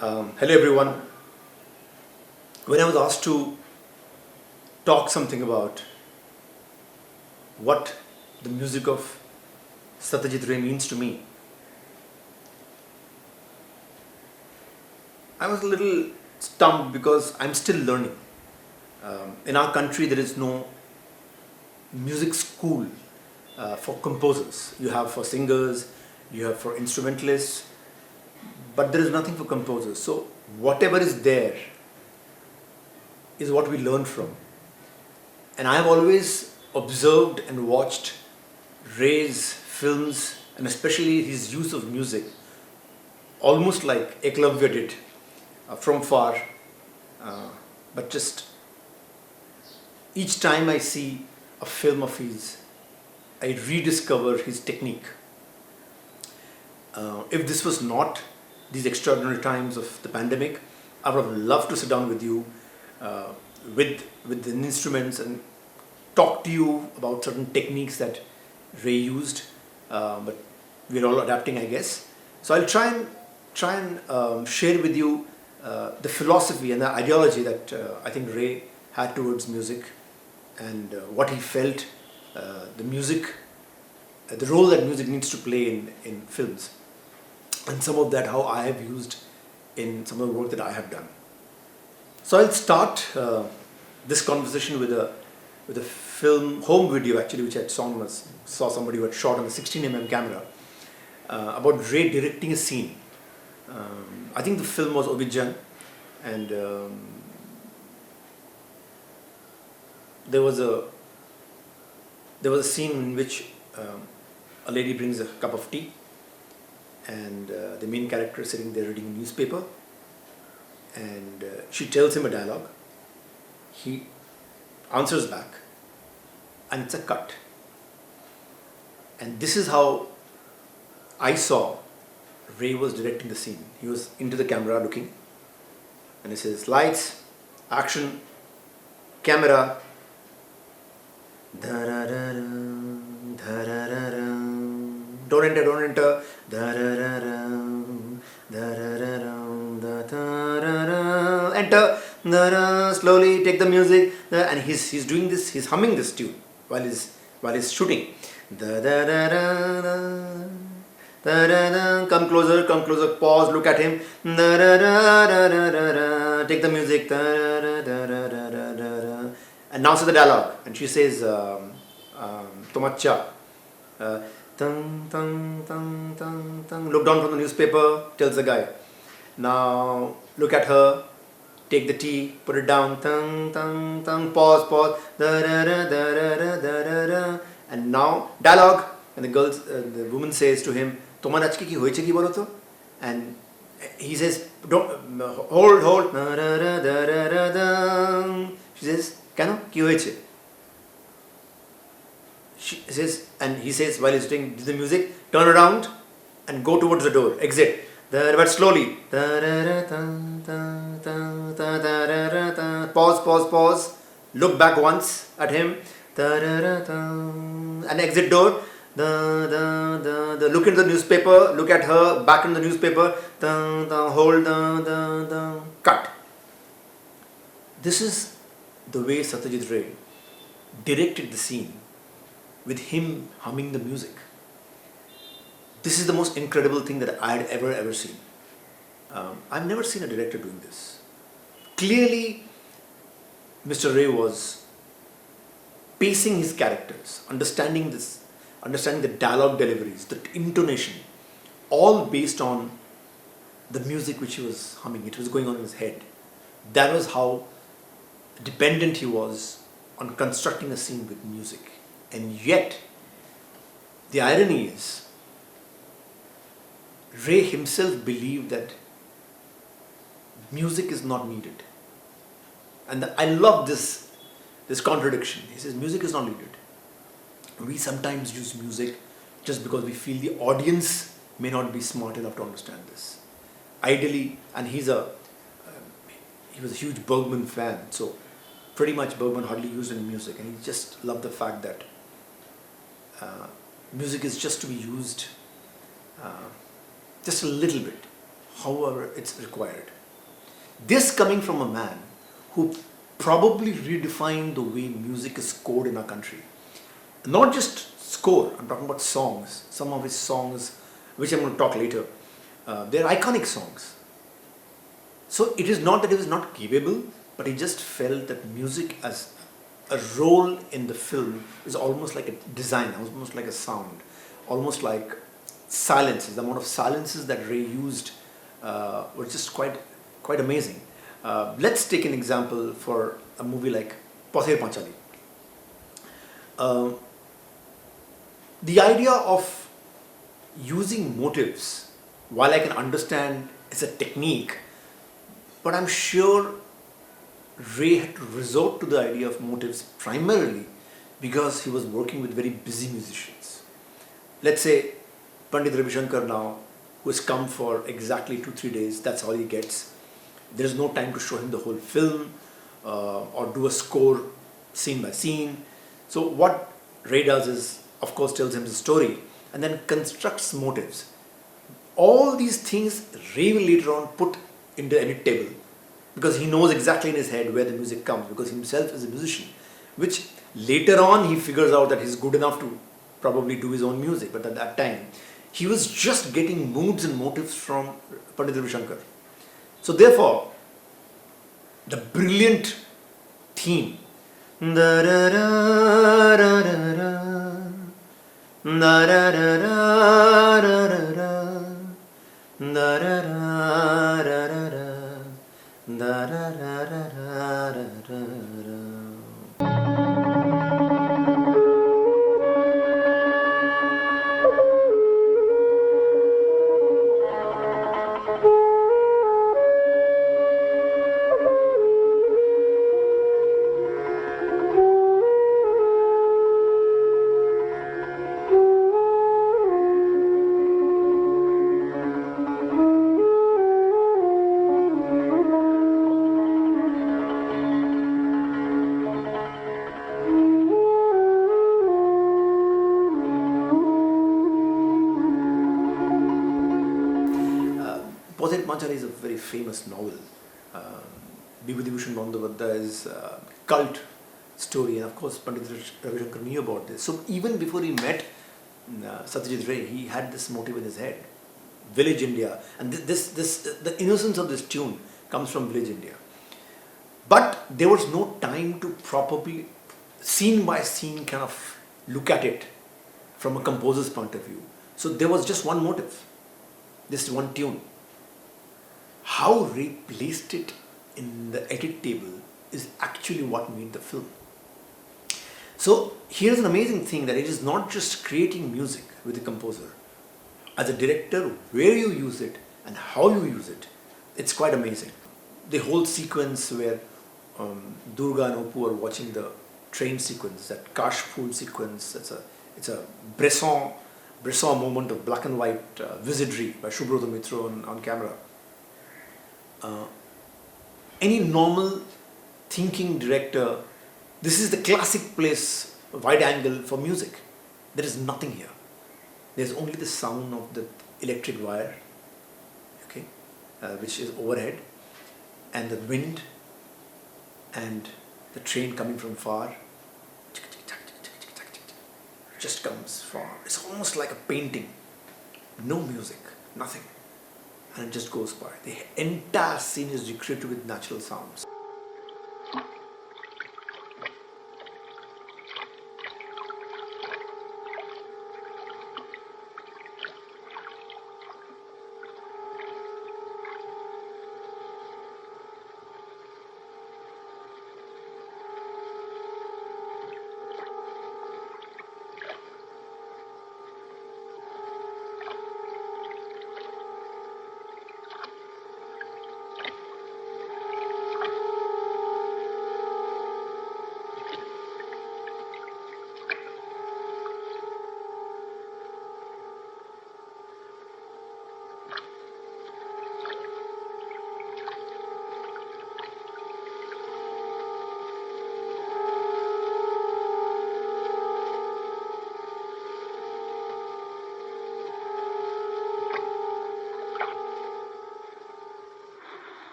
Hello everyone. When I was asked to talk something about what the music of Satyajit Ray means to me, I was a little stumped because I'm still learning. In our country, there is no music school for composers. You have for singers, you have for instrumentalists, but there is nothing for composers. So whatever is there is what we learn from. And I have always observed and watched Ray's films, and especially his use of music, almost like Eklavya did, from far. But just each time I see a film of his, I rediscover his technique. If this was not these extraordinary times of the pandemic, I would have loved to sit down with you with the instruments and talk to you about certain techniques that Ray used, but we're all adapting, I guess. So I'll try and share with you the philosophy and the ideology that I think Ray had towards music, and what he felt the music, the role that music needs to play in films, and some of that how I have used in some of the work that I have done. So I'll start this conversation with a film home video actually, which I saw somebody who had shot on a 16mm camera about Ray directing a scene. I think the film was Wtih, and there was a scene in which a lady brings a cup of tea, and the main character is sitting there reading a newspaper, and she tells him a dialogue. He answers back, and it's a cut. And this is how I saw Ray was directing the scene. He was into the camera looking, and he says, lights, action, camera. Don't enter. Enter. Slowly take the music, and he's doing this. He's humming this tune while he's shooting. Come closer. Pause. Look at him. Take the music. And now say the dialogue. And she says, Tomacha. Look down from the newspaper, tells the guy. Now look at her, take the tea, put it down, pause, and now dialogue. And the woman says to him, Tomar ajke ki hoyeche ki bolo to? And he says, don't hold. She says, Kano ki hoyeche? She says, and he says while he's doing the music, turn around and go towards the door, exit. But slowly. Pause. Look back once at him. And exit door. The look into the newspaper. Look at her. Back in the newspaper. Hold. Cut. This is the way Satyajit Ray directed the scene, with him humming the music. This is the most incredible thing that I had ever seen. I've never seen a director doing this. Clearly, Mr. Ray was pacing his characters, understanding the dialogue deliveries, the intonation, all based on the music which he was humming. It was going on in his head. That was how dependent he was on constructing a scene with music. And yet, the irony is, Ray himself believed that music is not needed. And I love this contradiction. He says music is not needed. We sometimes use music just because we feel the audience may not be smart enough to understand this. Ideally, and he was a huge Bergman fan, so pretty much Bergman hardly used in music, and he just loved the fact that music is just to be used just a little bit, however it's required. This coming from a man who probably redefined the way music is scored in our country. Not just score, I'm talking about songs. Some of his songs, which I'm going to talk later, they're iconic songs. So it is not that he was not capable, but he just felt that music as a role in the film is almost like a design, almost like a sound, almost like silences. The amount of silences that Ray used were just quite amazing. Let's take an example for a movie like Pather Panchali. The idea of using motives, while I can understand it's a technique, but I'm sure Ray had to resort to the idea of motives primarily because he was working with very busy musicians. Let's say Pandit Ravi Shankar now, who has come for exactly 2-3 days, that's all he gets. There is no time to show him the whole film or do a score scene by scene. So what Ray does is, of course, tells him the story and then constructs motives. All these things Ray will later on put in the edit table because he knows exactly in his head where the music comes, because himself is a musician, which later on he figures out that he's good enough to probably do his own music. But at that time, he was just getting moods and motives from Pandit Ravi Shankar. So therefore, the brilliant theme, Pather Panchali is a very famous novel. Vibhuti Bhushan Bandhavadaya's cult story, and of course Pandit Ravi Shankar knew about this. So even before he met Satyajit Ray, he had this motive in his head, Village India, and the innocence of this tune comes from Village India. But there was no time to properly, scene by scene, kind of look at it from a composer's point of view. So there was just one motive, just one tune. How Ray placed it in the edit table is actually what made the film. So here's an amazing thing, that it is not just creating music with the composer. As a director, where you use it and how you use it, it's quite amazing. The whole sequence where Durga and Oppu are watching the train sequence, that Kash Phool sequence, it's a Bresson moment of black and white wizardry by Subrata Mitra on camera. Any normal thinking director, this is the classic place, wide angle for music. There is nothing here. There's only the sound of the electric wire, okay, which is overhead, and the wind, and the train coming from far. Just comes far. It's almost like a painting. No music, nothing. And it just goes by. The entire scene is recreated with natural sounds.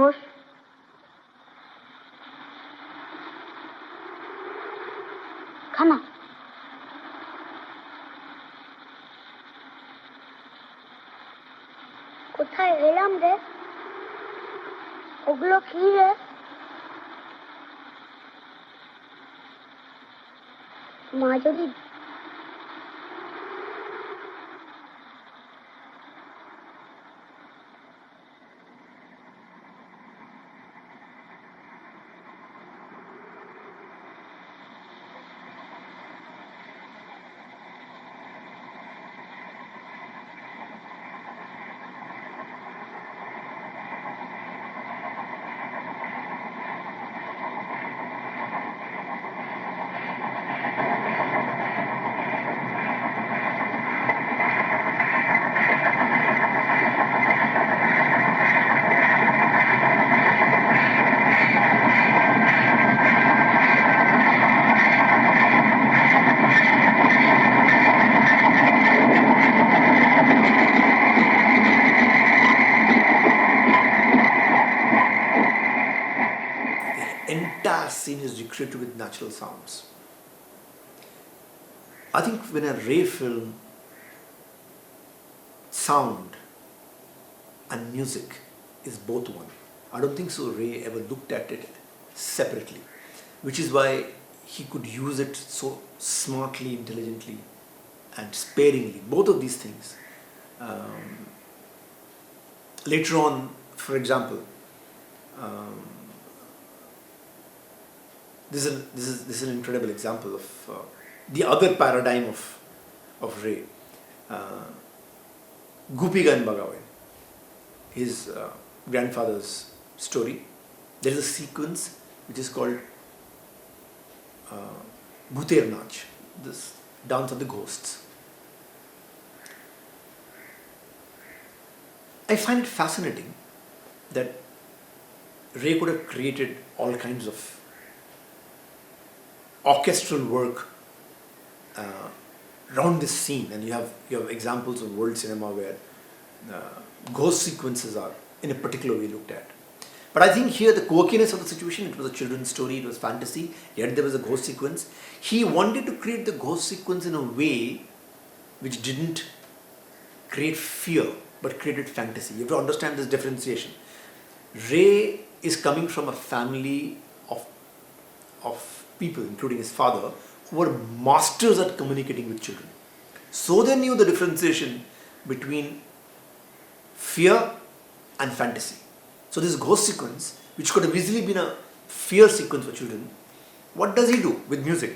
বস। খানা কোথায় এলাম রে? ওগুলো কি রে? মা যদি entire scene is recreated with natural sounds. I think when a Ray film, sound and music is both one. I don't think so Ray ever looked at it separately, which is why he could use it so smartly, intelligently and sparingly, both of these things. Later on, for example, this is an incredible example of the other paradigm of Ray. Gupiga and Bhagavan, his grandfather's story. There is a sequence which is called Wtih, this dance of the ghosts. I find it fascinating that Ray could have created all kinds of orchestral work around this scene, and you have examples of world cinema where ghost sequences are in a particular way looked at. But I think here the quirkiness of the situation, it was a children's story, it was fantasy, yet there was a ghost sequence. He wanted to create the ghost sequence in a way which didn't create fear but created fantasy. You have to understand this differentiation. Ray is coming from a family of people, including his father, who were masters at communicating with children. So they knew the differentiation between fear and fantasy. So this ghost sequence, which could have easily been a fear sequence for children, what does he do with music?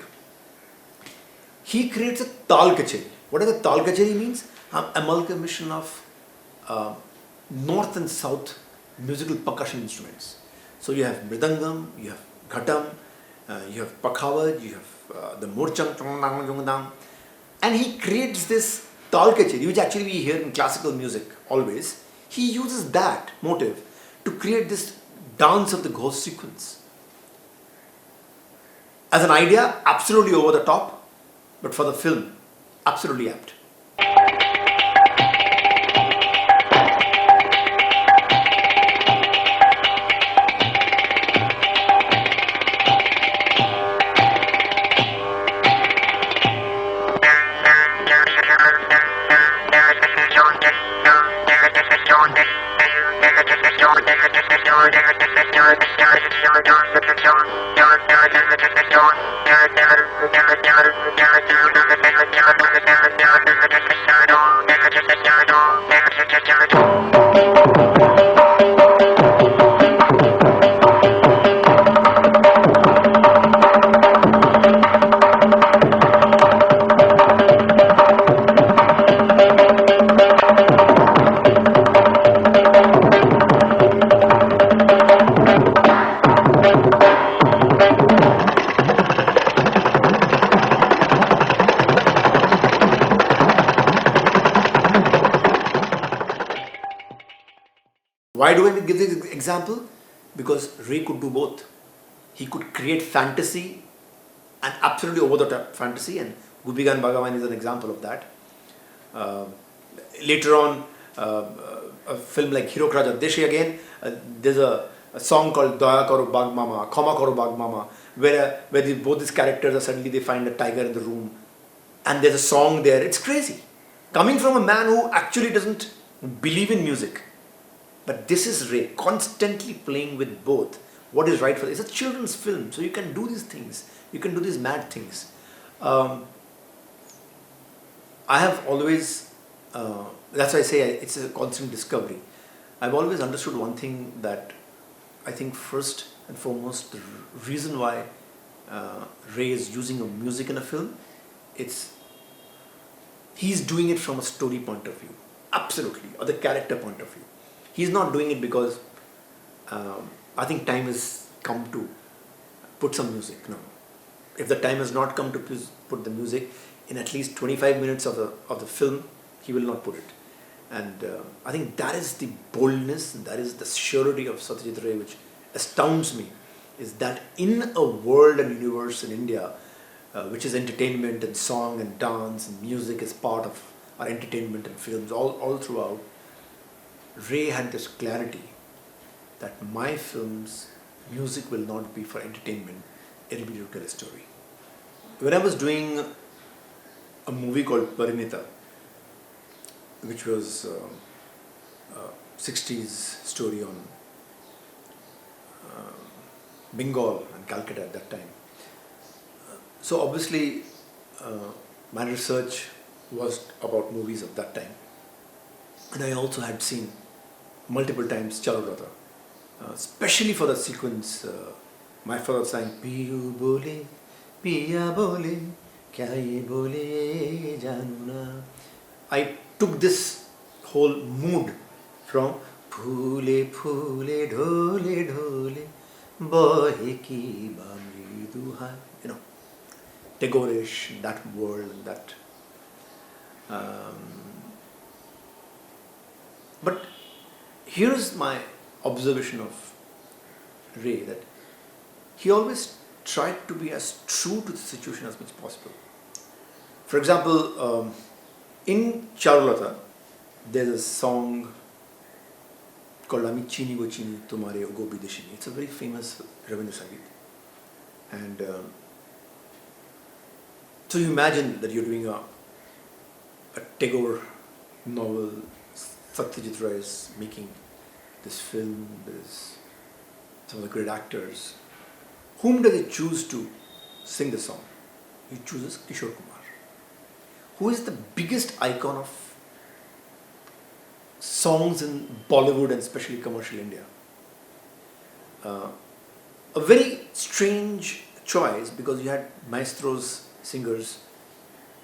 He creates a tal kacheri. What does a tal kacheri means? An amalgamation of north and south musical percussion instruments. So you have mridangam, you have ghatam, you have pakhawad, you have the morchang, and he creates this tal kacheri, which actually we hear in classical music always. He uses that motive to create this dance of the ghost sequence. As an idea, absolutely over the top, but for the film, absolutely apt. Why do I give this example? Because Ray could do both. He could create fantasy and absolutely over the top fantasy, and Gupiga and Bhagavan is an example of that. Later on, a film like Hero Kraj Addeshi again, there's a a song called Daya Karo Bag Mama, Khama Karo Bag Mama, where both these characters are suddenly they find a tiger in the room and there's a song there. It's crazy. Coming from a man who actually doesn't believe in music. But this is Ray, constantly playing with both. What is right for this? It's a children's film, so you can do these things. You can do these mad things. I have always, that's why I say it's a constant discovery. I've always understood one thing, that I think first and foremost, the reason why Ray is using a music in a film, he's doing it from a story point of view, absolutely, or the character point of view. He's not doing it because I think time has come to put some music. No, if the time has not come to put the music, in at least 25 minutes of the film, he will not put it. And I think that is the boldness, and that is the surety of Satyajit Ray, which astounds me, is that in a world and universe in India, which is entertainment and song and dance and music is part of our entertainment and films all throughout, Ray had this clarity that my films, music will not be for entertainment, it will be to tell a story. When I was doing a movie called Parinita, which was a 60s story on Bengal and Calcutta at that time. So obviously my research was about movies of that time. And I also had seen multiple times Charulata, especially for the sequence. My father sang Piyu Bole, Piya Bole, Kya Ye Bole Januna. I took this whole mood from Phule Phule Dhole Dhole Bahe Ki Bamri Duhai, Tagoreish, that world, that. But here's my observation of Ray, that he always tried to be as true to the situation as much as possible. For example, in Charulata, there's a song called Ami Chini Go Chini Tumhare Go Bideshini. It's a very famous Rabindra Sangeet. And so you imagine that you're doing a Tagore novel, Satyajit Ray is making this film, there's some of the great actors. Whom does he choose to sing the song? He chooses Kishore Kumar, who is the biggest icon of songs in Bollywood and especially commercial India. A very strange choice, because you had maestros, singers,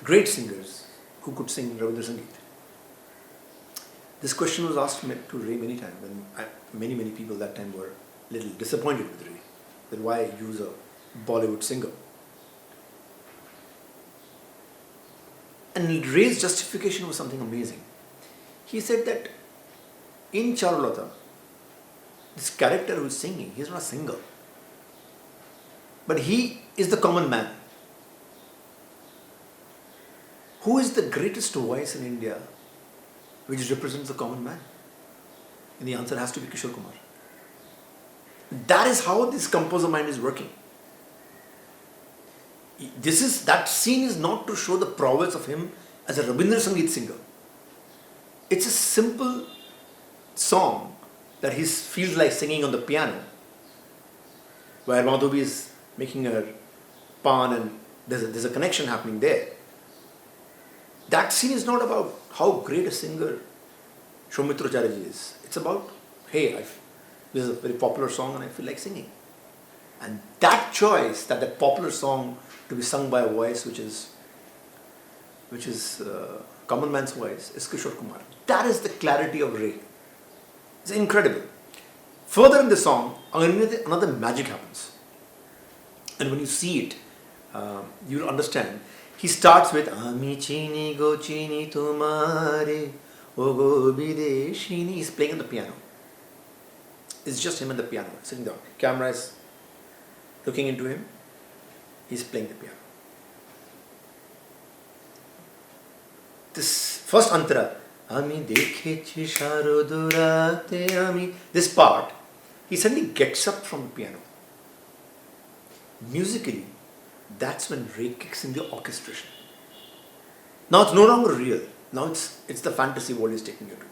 great singers who could sing Rabindra Sangeet. This question was asked to Ray many times, when many people that time were a little disappointed with Ray, that why use a Bollywood singer. And Ray's justification was something amazing. He said that in Charulata, this character who is singing, he is not a singer, but he is the common man. Who is the greatest voice in India which represents the common man? And the answer has to be Kishore Kumar. That is how this composer mind is working. That scene is not to show the prowess of him as a Rabindra Sangeet singer. It's a simple song that he feels like singing on the piano, where Madhavi is making her pan and there's a connection happening there. That scene is not about how great a singer Soumitra Chatterjee is. It's about, hey, this is a very popular song and I feel like singing. And that choice, that popular song to be sung by a voice which is common man's voice, is Kishore Kumar. That is the clarity of Ray. It's incredible. Further in the song, another magic happens. And when you see it, you'll understand. He starts with Ami Chini Go Chini Tumhare O Go Bideshini. He's playing on the piano. It's just him and the piano sitting down. Camera is looking into him. He's playing the piano. This first antara, Ami Dekhechi Sharodurate Ami. This part, He suddenly gets up from the piano. Musically, that's when Ray kicks in the orchestration. Now it's no longer real. Now it's the fantasy world he's taking you to.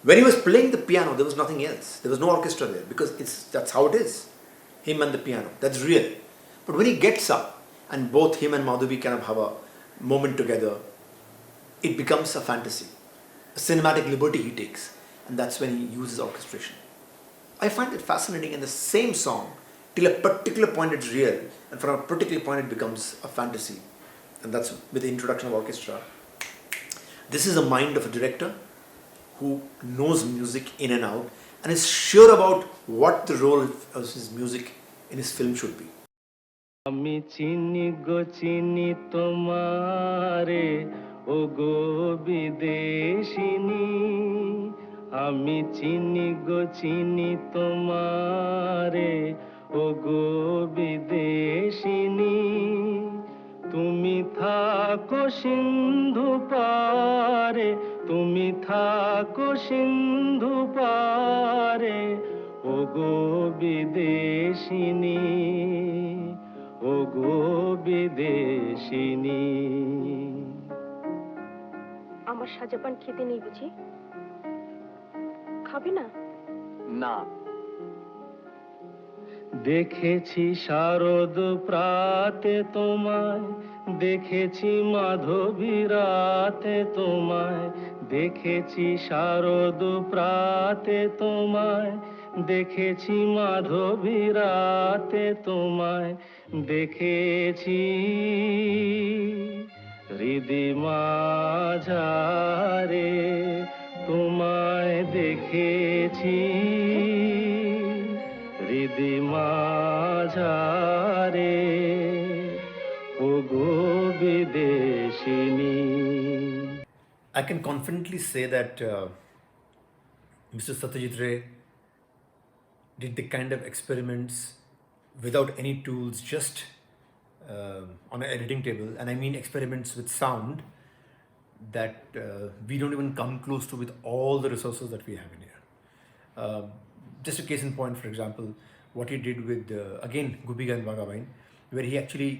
When he was playing the piano, there was nothing else. There was no orchestra there because that's how it is. Him and the piano. That's real. But when he gets up and both him and Madhavi kind of have a moment together, it becomes a fantasy. A cinematic liberty he takes. And that's when he uses orchestration. I find it fascinating in the same song, till a particular point it's real, and from a particular point it becomes a fantasy. And that's with the introduction of orchestra. This is the mind of a director who knows music in and out and is sure about what the role of his music in his film should be. আমি চিনি গো চিনি তোমারে ও গো বিদেশিনী আমি চিনি গো চিনি তোমারে ও গো বিদেশিনী তুমি থাকো সিন্ধু পারে তুমি থাকো সিন্ধু পারে ও গো বিদেশিনী ও গো বিদেশিনী আমার সাজাপান খেতে নেই বুঝি খাবে না না দেখেছি শারদ প্রাতে তোমায় দেখেছি মাধবী রাতে তোমায় দেখেছি শারদ প্রাতে তোমায় দেখেছি মাধবী রাতে তোমায় দেখেছি হৃদি মাঝারে তোমায় দেখেছি হৃদি মাঝারে ও গো বিদেশিনী I can confidently say that Mr. Satyajit Ray did the kind of experiments without any tools, just on an editing table, and I mean experiments with sound that we don't even come close to with all the resources that we have in here. Just a case in point, for example, what he did with again Gubiga and Vagabain, where he actually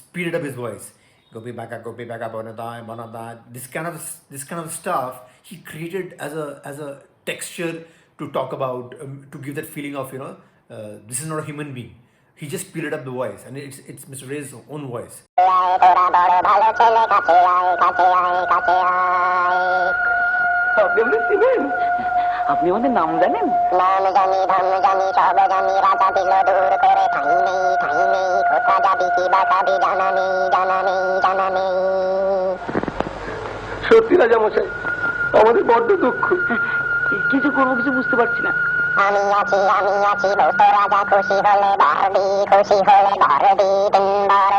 speeded up his voice. Gopi baka, banada. This kind of stuff he created as a texture to talk about, to give that feeling of this is not a human being. He just speeded up the voice, and it's Mr. Ray's own voice. আপনি আমাদের নাম জানেন? নাম জানি ধর্ম জানি সব জানি রাজা দিল দূর করে ঠাই নেই কোথা যাবি কি বা খাবি জানা নেই সত্যি রাজা মশাই, আমাদের বড্ড দুঃখ, কিছু করবো কিছু বুঝতে পারছি না। আমি আছি বলতো রাজা খুশি হলে ভরবি তিনবার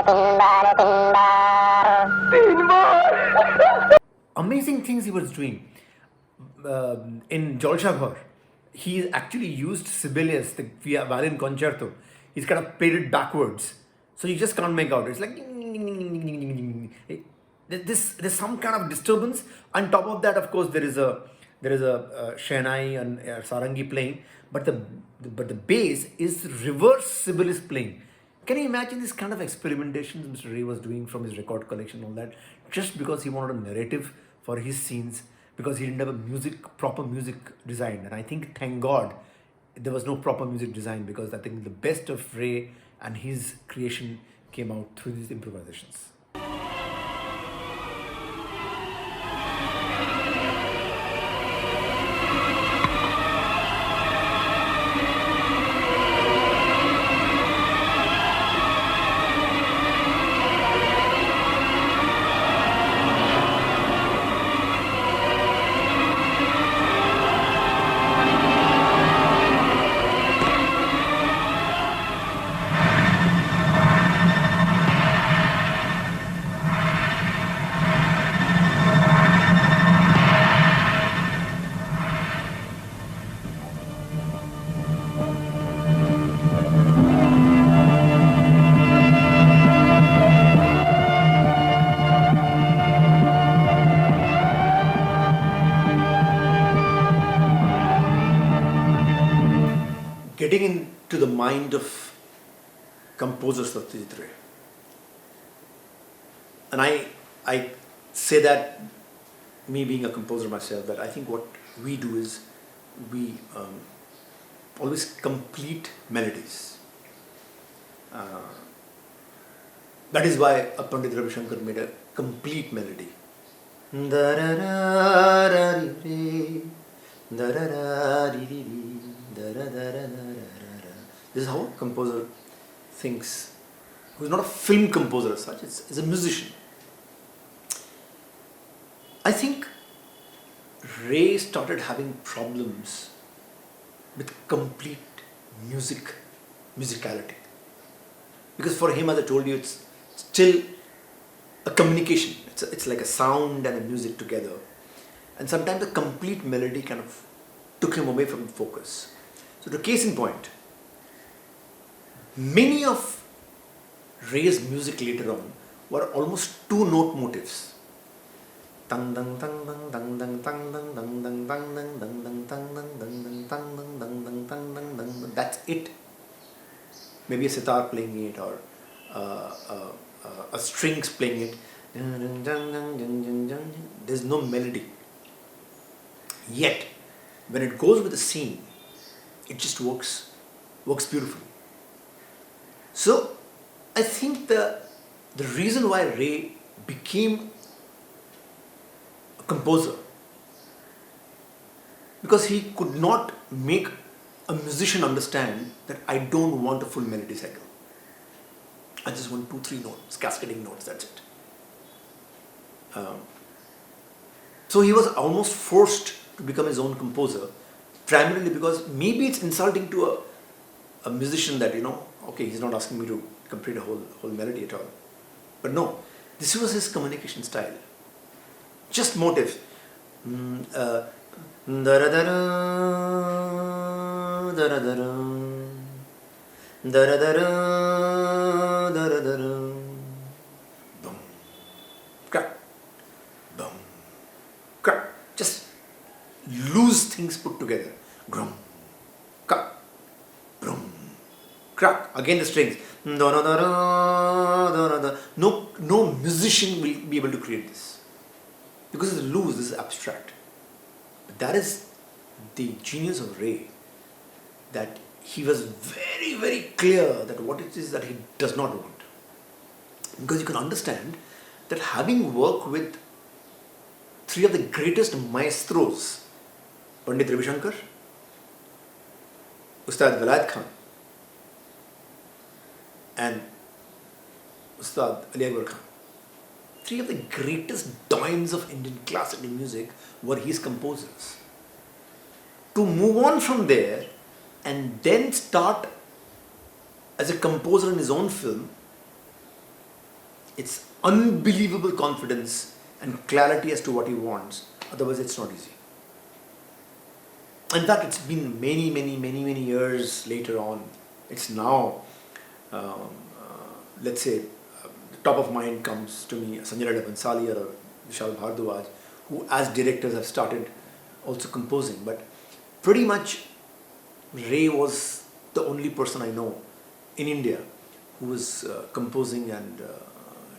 Amazing things he was doing. In Jalshaghar, he actually used Sibelius, the violin concerto. He's kind of played it backwards, so you just can't make out. It's like there's some kind of disturbance. On top of that, of course, there is a Shehnai and Sarangi playing, but the bass is reverse Sibelius playing. Can you imagine this kind of experimentations Mr. Ray was doing from his record collection and all that, just because he wanted a narrative for his scenes, because he didn't have proper music design. And I think, thank God, there was no proper music design, because I think the best of Ray and his creation came out through these improvisations. getting into the mind of composers of Satyajit Ray. And I say that, me being a composer myself, that I think what we do is we always complete melodies. That is why Pandit Ravi Shankar made a complete melody. This is how a composer thinks, who is not a film composer as such, is a musician. I think Ray started having problems with complete musicality. Because for him, as I told you, it's still a communication. It's like a sound and a music together. And sometimes the complete melody kind of took him away from focus. So the case in point, many of Ray's music later on were almost two-note motifs. Tang dang tang dang dang dang tang dang dang dang dang dang dang dang dang dang dang dang dang dang dang dang dang dang dang. That's it. Maybe a sitar playing it or a strings playing it. There's no melody. Yet, when it goes with the scene, it just works beautifully. So, I think the reason why Ray became a composer, because he could not make a musician understand that I don't want a full melody cycle. I just want 2-3 notes, cascading notes, that's it. So he was almost forced to become his own composer, primarily because maybe it's insulting to a musician that, okay, he's not asking me to complete a whole melody at all. But no, this was his communication style. Just motifs. Boom, crack, boom, crack. Just loose things put together. Grum, crack, brum, crack. Again the strings. No musician will be able to create this. Because it's loose, this is abstract. But that is the genius of Ray. That he was very, very clear that what it is that he does not want. Because you can understand that having worked with three of the greatest maestros, Pandit Ravi Shankar, Ustad Wtih Khan, and Ustad Ali Akbar Khan, three of the greatest dimes of Indian classical music were his composers. To move on from there and then start as a composer in his own film, it's unbelievable confidence and clarity as to what he wants. Otherwise, it's not easy. In fact, it's been many years later on. It's now, let's say, the top of mind comes to me Sanjay Leela Bhansali or Vishal Bhardwaj, who as directors have started also composing. But pretty much Ray was the only person I know in India who was composing and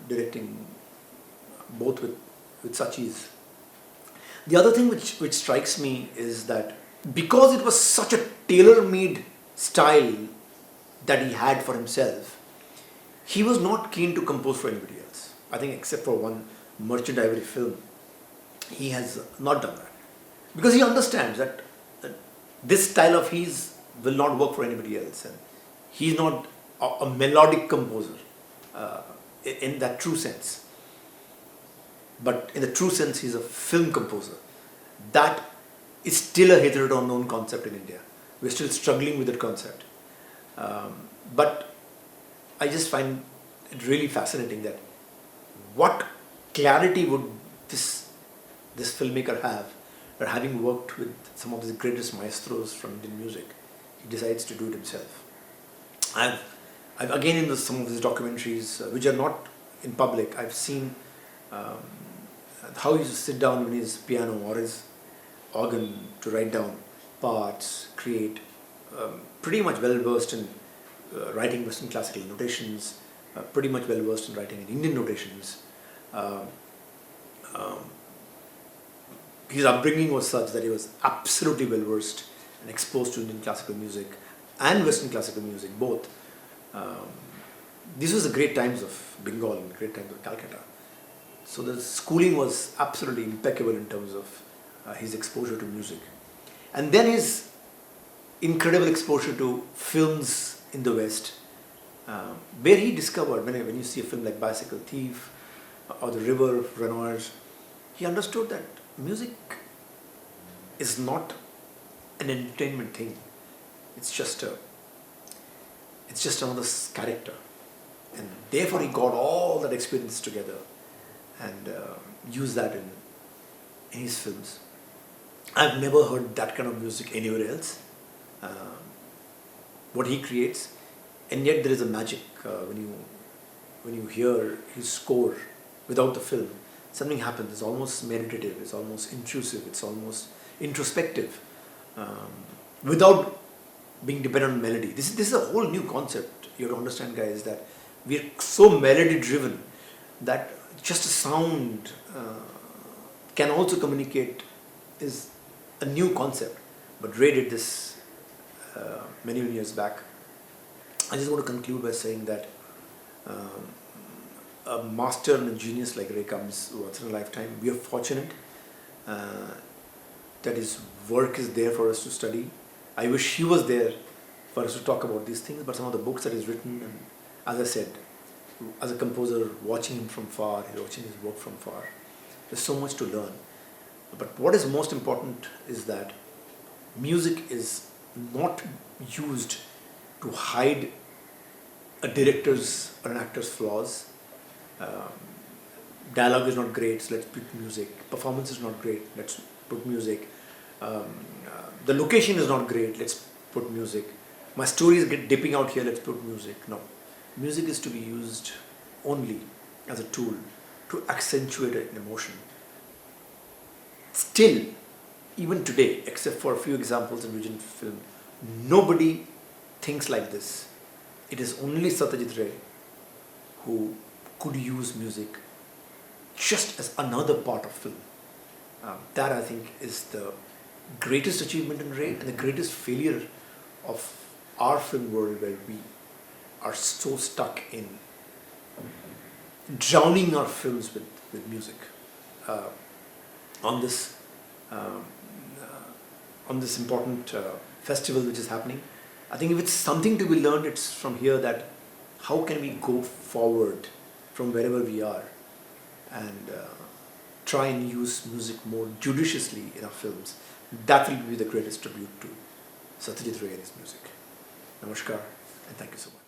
directing both with such ease. The other thing which strikes me is that because it was such a tailor-made style that he had for himself, he was not keen to compose for anybody else. I think except for one Merchant Ivory film, he has not done that. Because he understands that this style of his will not work for anybody else. And he's not a melodic composer in that true sense. But in the true sense, he's a film composer. That is still a hitherto unknown concept in India. We're still struggling with that concept. But I just find it really fascinating that what clarity would this filmmaker have, that having worked with some of the greatest maestros from Indian music, he decides to do it himself. I've again in some of his documentaries, which are not in public, I've seen how he used to sit down on his piano or his organ to write down parts, create pretty much well versed in writing Western classical notations, pretty much well versed in writing in Indian notations. His upbringing was such that he was absolutely well versed and exposed to Indian classical music and Western classical music both. This was the great times of Bengal and great times of Calcutta. So the schooling was absolutely impeccable in terms of his exposure to music. And then his incredible exposure to films in the West, where he discovered, when you see a film like Bicycle Thief or The River of Renoirs, he understood that music is not an entertainment thing. It's just another character. And therefore he got all that experience together and used that in his films. I've never heard that kind of music anywhere else. What he creates, and yet there is a magic when you hear his score without the film. Something happens. It's almost meditative. It's almost intrusive. It's almost introspective, without being dependent on melody. This is a whole new concept. You have to understand, guys, that we are so melody driven that just a sound can also communicate is a new concept. But Ray did this many years back. I just want to conclude by saying that a master and a genius like Ray comes once in a lifetime. We are fortunate that his work is there for us to study. I wish he was there for us to talk about these things, but some of the books that he's written, and as I said, as a composer, watching him from far, watching his work from far, there's so much to learn. But what is most important is that music is not used to hide a director's or an actor's flaws. Dialogue is not great, so let's put music. Performance is not great, let's put music. The location is not great, let's put music. My story is dipping out here, let's put music. No. Music is to be used only as a tool to accentuate an emotion. Still, even today, except for a few examples in regional film, nobody thinks like this. It is only Satyajit Ray who could use music just as another part of film. That, I think, is the greatest achievement in Ray and the greatest failure of our film world, where we are so stuck in drowning our films with music. On this important festival which is happening, I think if it's something to be learned, it's from here, that how can we go forward from wherever we are and try and use music more judiciously in our films. That will be the greatest tribute to Satyajit Ray and his music. Namaskar, and thank you so much.